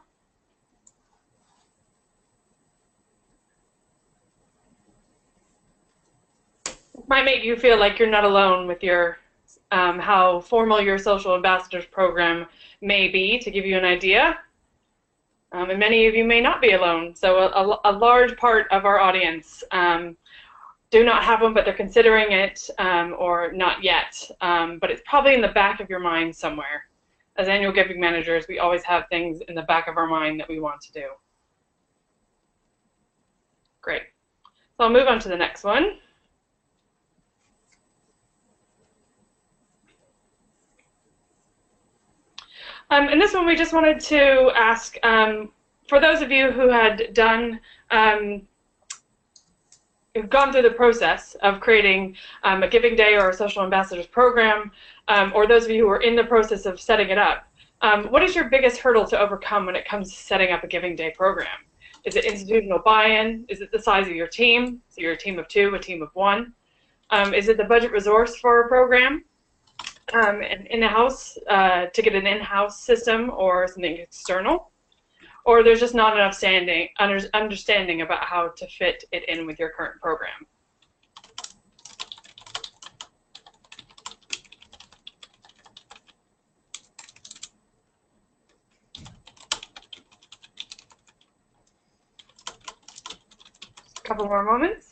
Might make you feel like you're not alone with your how formal your social ambassadors program may be, to give you an idea. And many of you may not be alone. So a large part of our audience do not have one, but they're considering it, or not yet. But it's probably in the back of your mind somewhere. As annual giving managers, we always have things in the back of our mind that we want to do. Great. So I'll move on to the next one. And this one we just wanted to ask, for those of you who had done, who've gone through the process of creating a Giving Day or a Social Ambassadors program, or those of you who are in the process of setting it up, what is your biggest hurdle to overcome when it comes to setting up a Giving Day program? Is it institutional buy-in? Is it the size of your team? So you're a team of 2, a team of 1? Is it the budget resource for a program? An in-house, to get an in-house system or something external, or there's just not enough understanding about how to fit it in with your current program. Just a couple more moments.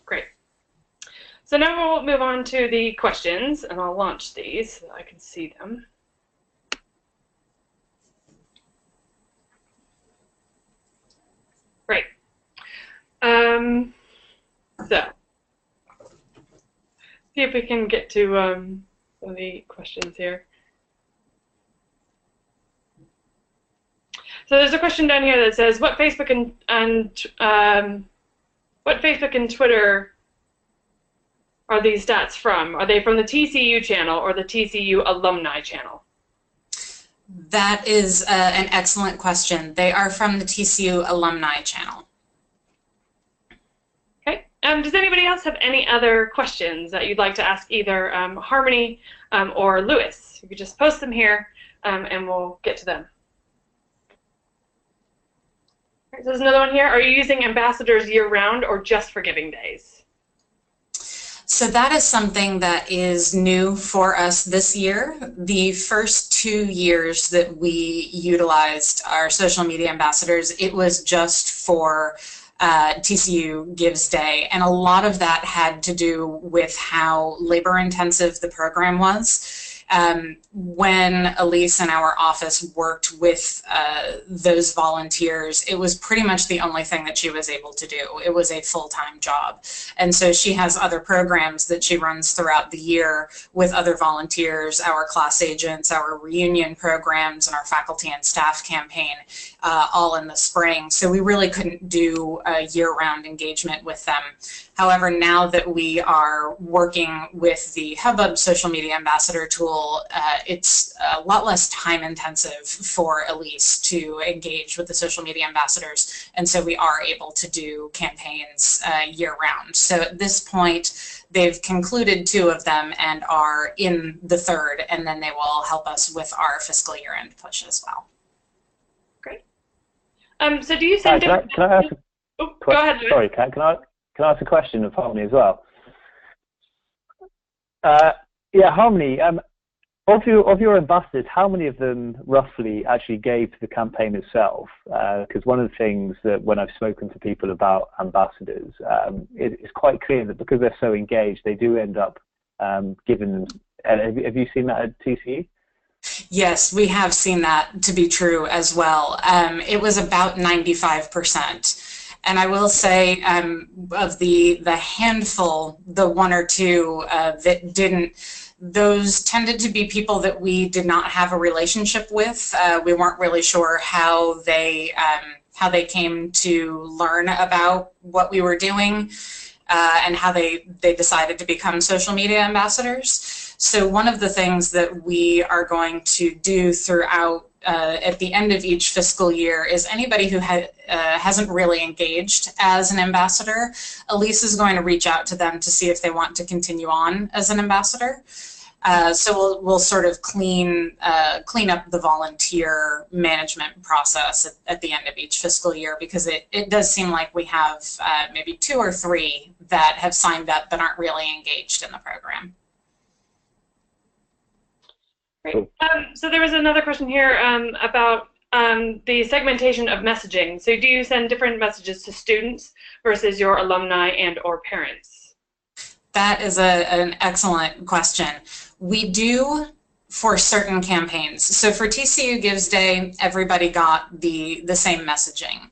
Great. So now we'll move on to the questions, and I'll launch these so that I can see them. see if we can get to some of the questions here. So there's a question down here that says, what Facebook and Twitter are these stats from? Are they from the TCU channel or the TCU alumni channel? That is an excellent question. They are from the TCU alumni channel. Okay. Does anybody else have any other questions that you'd like to ask either Harmonie or Lewis? You could just post them here and we'll get to them. All right, so there's another one here. Are you using ambassadors year-round or just for giving days? So that is something that is new for us this year. The first 2 years that we utilized our social media ambassadors, it was just for TCU Gives Day, and a lot of that had to do with how labor-intensive the program was. When Elise in our office worked with those volunteers, it was pretty much the only thing that she was able to do. It was a full-time job. And so she has other programs that she runs throughout the year with other volunteers, our class agents, our reunion programs, and our faculty and staff campaign, all in the spring. So we really couldn't do a year-round engagement with them. However, now that we are working with the Hubbub social media ambassador tool, it's a lot less time intensive for Elise to engage with the social media ambassadors, and so we are able to do campaigns year round. So at this point, they've concluded 2 of them and are in the 3rd, and then they will help us with our fiscal year end push as well. Great. So do you send can I ask a go ahead. Sorry, can I ask a question of Harmonie as well? Yeah, Harmonie, of your ambassadors, how many of them roughly actually gave to the campaign itself? Because one of the things that when I've spoken to people about ambassadors, it's quite clear that because they're so engaged, they do end up giving them. Have you seen that at TCU? Yes, we have seen that to be true as well. It was about 95%. And I will say of the handful, the 1 or 2 that didn't, those tended to be people that we did not have a relationship with. We weren't really sure how they came to learn about what we were doing and how they decided to become social media ambassadors. So one of the things that we are going to do throughout at the end of each fiscal year is anybody who hasn't really engaged as an ambassador, Elise is going to reach out to them to see if they want to continue on as an ambassador. So we'll sort of clean up the volunteer management process at the end of each fiscal year, because it does seem like we have maybe 2 or 3 that have signed up but aren't really engaged in the program. Great. So there was another question here about the segmentation of messaging. So do you send different messages to students versus your alumni and or parents? That is an excellent question. We do for certain campaigns. So for TCU Gives Day, everybody got the same messaging.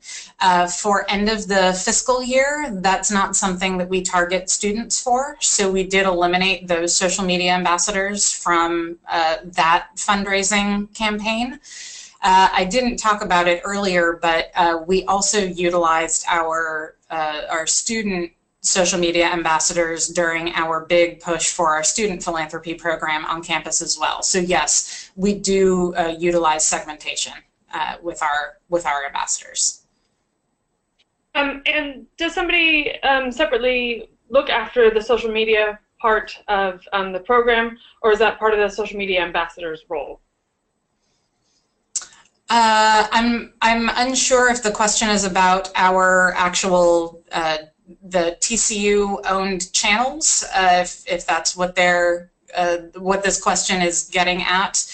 For end of the fiscal year, that's not something that we target students for. So we did eliminate those social media ambassadors from that fundraising campaign. I didn't talk about it earlier, but we also utilized our student social media ambassadors during our big push for our student philanthropy program on campus as well. So yes, we do utilize segmentation with our ambassadors. And does somebody separately look after the social media part of the program, or is that part of the social media ambassador's role? I'm unsure if the question is about our actual the TCU owned channels, if that's what what this question is getting at.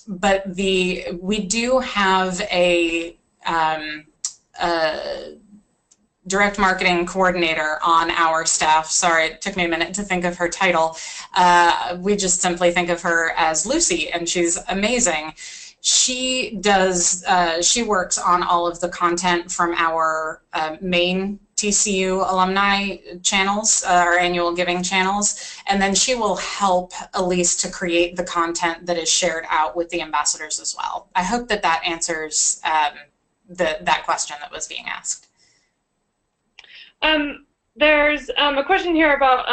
But we do have a direct marketing coordinator on our staff. Sorry, it took me a minute to think of her title. We just simply think of her as Lucy, and she's amazing. She works on all of the content from our main TCU alumni channels, our annual giving channels, and then she will help Elise to create the content that is shared out with the ambassadors as well. I hope that that answers that question that was being asked. There's a question here about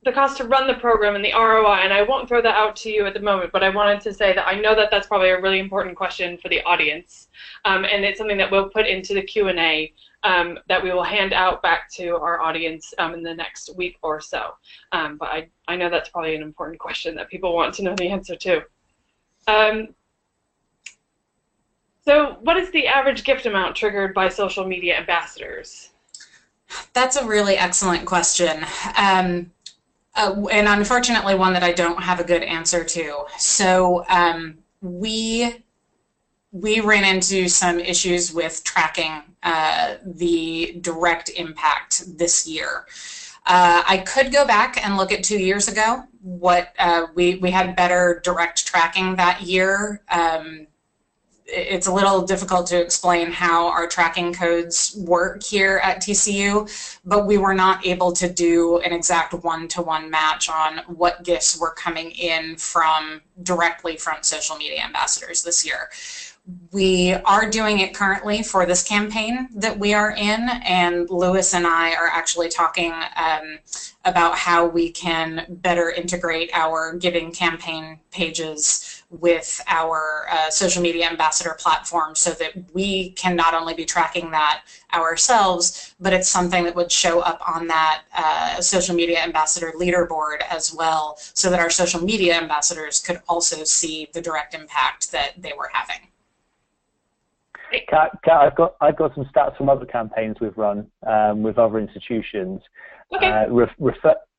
the cost to run the program and the ROI, and I won't throw that out to you at the moment, but I wanted to say that I know that that's probably a really important question for the audience, and it's something that we'll put into the Q&A that we will hand out back to our audience in the next week or so. But I know that's probably an important question that people want to know the answer to. So what is the average gift amount triggered by social media ambassadors? That's a really excellent question. And unfortunately one that I don't have a good answer to. So we ran into some issues with tracking the direct impact this year. I could go back and look at 2 years ago. What we had better direct tracking that year. It's a little difficult to explain how our tracking codes work here at TCU, but we were not able to do an exact one-to-one match on what gifts were coming in directly from social media ambassadors this year. We are doing it currently for this campaign that we are in, and Lewis and I are actually talking about how we can better integrate our giving campaign pages with our social media ambassador platform so that we can not only be tracking that ourselves, but it's something that would show up on that social media ambassador leaderboard as well, so that our social media ambassadors could also see the direct impact that they were having. Kat, I've got some stats from other campaigns we've run with other institutions. Okay.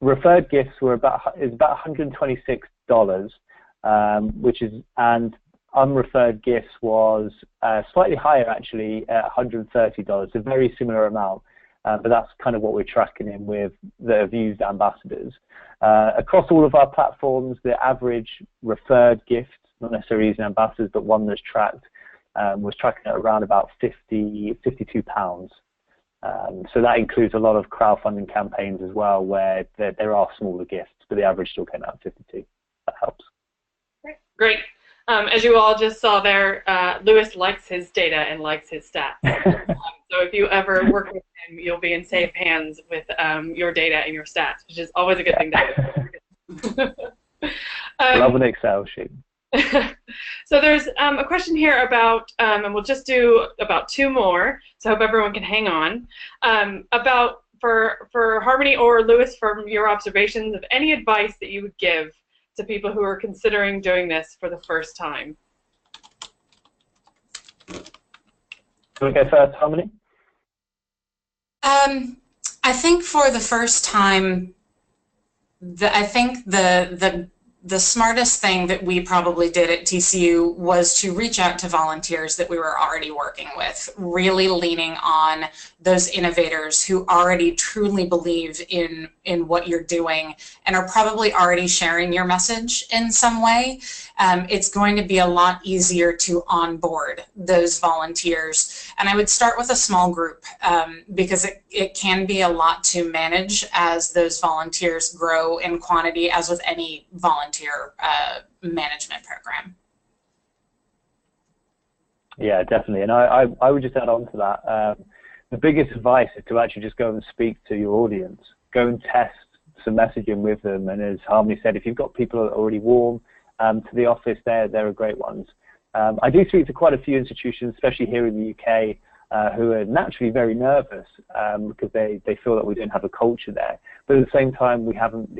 Referred gifts were about $126, and unreferred gifts was slightly higher actually at $130, a very similar amount, but that's kind of what we're tracking in with the used ambassadors. Across all of our platforms, the average referred gift, not necessarily using ambassadors, but one that's tracked, was tracking at around about £52. So that includes a lot of crowdfunding campaigns as well, where there are smaller gifts, but the average still came out at 52. That helps. Great. As you all just saw there, Lewis likes his data and likes his stats. So if you ever work with him, you'll be in safe hands with your data and your stats, which is always a good thing to do. Love an Excel sheet. So there's a question here about, and we'll just do about 2 more, so I hope everyone can hang on, about for Harmonie or Lewis, from your observations, of any advice that you would give to people who are considering doing this for the first time. Can we go first, Harmonie? I think for the first time, I think the smartest thing that we probably did at TCU was to reach out to volunteers that we were already working with, really leaning on those innovators who already truly believe in what you're doing and are probably already sharing your message in some way. It's going to be a lot easier to onboard those volunteers. And I would start with a small group because it can be a lot to manage as those volunteers grow in quantity, as with any volunteer management program. Yeah, definitely. And I would just add on to that. The biggest advice is to actually just go and speak to your audience. Go and test some messaging with them. And as Harmonie said, if you've got people that are already warm to the office, they're great ones. I do speak to quite a few institutions, especially here in the UK, who are naturally very nervous because they feel that we don't have a culture there. But at the same time, we haven't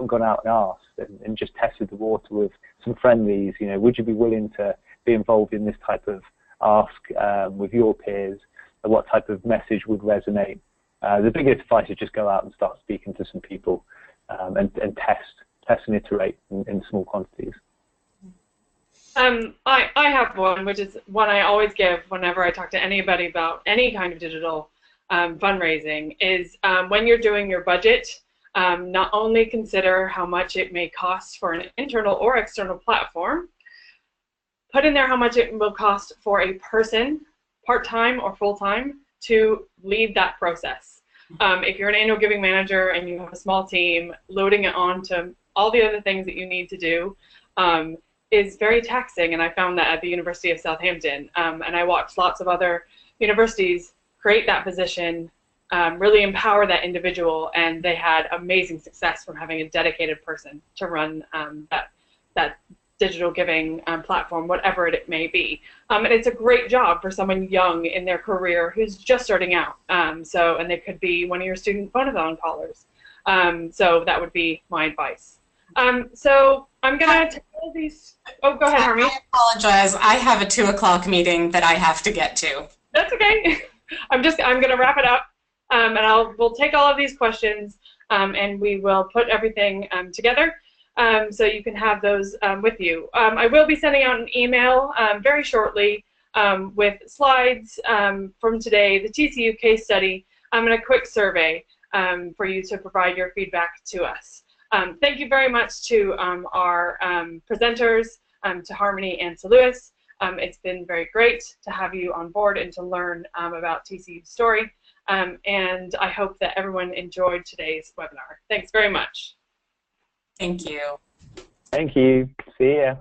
gone out and asked and just tested the water with some friendlies. Would you be willing to be involved in this type of ask with your peers? What type of message would resonate? The biggest advice is just go out and start speaking to some people and test and iterate in small quantities. I have one, which is one I always give whenever I talk to anybody about any kind of digital fundraising, is when you're doing your budget, not only consider how much it may cost for an internal or external platform, put in there how much it will cost for a person, part-time or full-time, to lead that process. If you're an annual giving manager and you have a small team, loading it on to all the other things that you need to do is very taxing, and I found that at the University of Southampton. And I watched lots of other universities create that position, really empower that individual, and they had amazing success from having a dedicated person to run that digital giving platform, whatever it may be. And it's a great job for someone young in their career who's just starting out. And they could be one of your student phonathon callers. So that would be my advice. So I'm going to take all these. Oh, go ahead, Harmonie. I apologize. I have a 2 o'clock meeting that I have to get to. That's okay. I'm going to wrap it up, and we'll take all of these questions, and we will put everything together. So you can have those with you. I will be sending out an email very shortly with slides from today, the TCU case study, and a quick survey for you to provide your feedback to us. Thank you very much to our presenters, to Harmonie and to Lewis. It's been very great to have you on board and to learn about TCU's story. And I hope that everyone enjoyed today's webinar. Thanks very much. Thank you. Thank you. See ya.